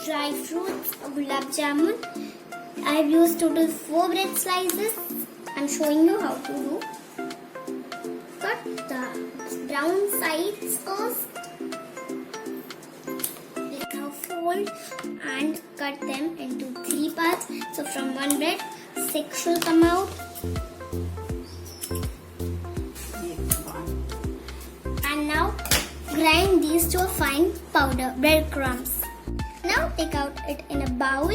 dry fruits, Gulab Jamun. I have used total 4 bread slices. I'm showing you how to do. Cut the brown sides first. Now fold and cut them into 3 parts. So from one bread, 6 should come out. And now grind these to a fine powder, breadcrumbs. Now take out it in a bowl.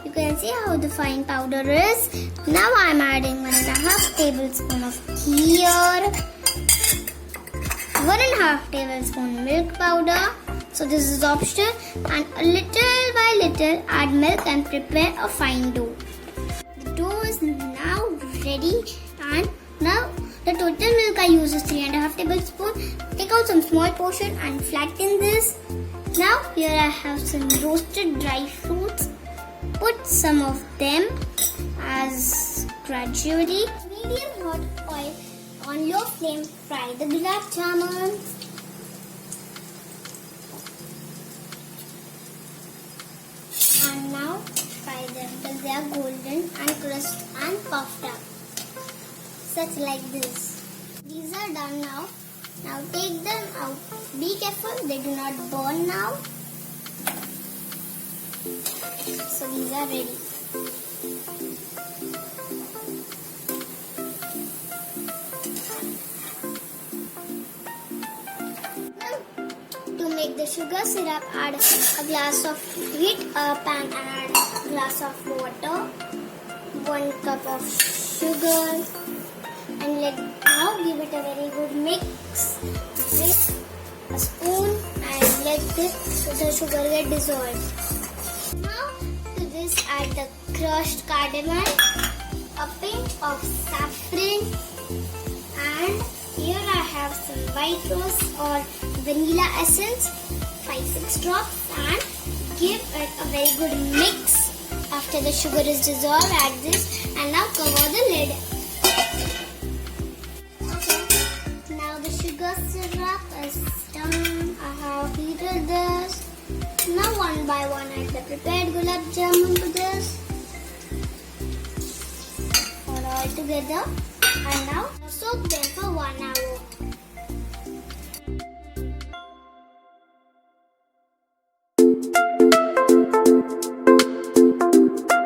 You can see how the fine powder is. Now I am adding 1.5 tablespoon of ghee here. 1.5 tablespoon milk powder. So this is optional. And a little by little add milk and prepare a fine dough. The dough is now ready, and now the total milk I use is 3.5 tablespoons. Take out some small portion and flatten this. Now here I have some roasted dry fruits. Put some of them as gradually. Medium hot oil on low flame. Fry the gulab jamun. And now fry them till they are golden and crushed and puffed up. Such like this. These are done now. Now take them out. Be careful, they do not burn now. So these are ready. Now, to make the sugar syrup, add a glass of heat up and add a glass of water, 1 cup of sugar, and now give it a very good mix with a spoon and let the sugar get dissolved. Now to this add the crushed cardamom, a pinch of saffron, and here I have some white rose or vanilla essence, 5-6 drops, and give it a very good mix. After the sugar is dissolved, add this and now cover the lid. Sugar syrup is done. I have heated this. Now one by one add the prepared gulab jamun to this. Pour all together. And now soak them for 1 hour.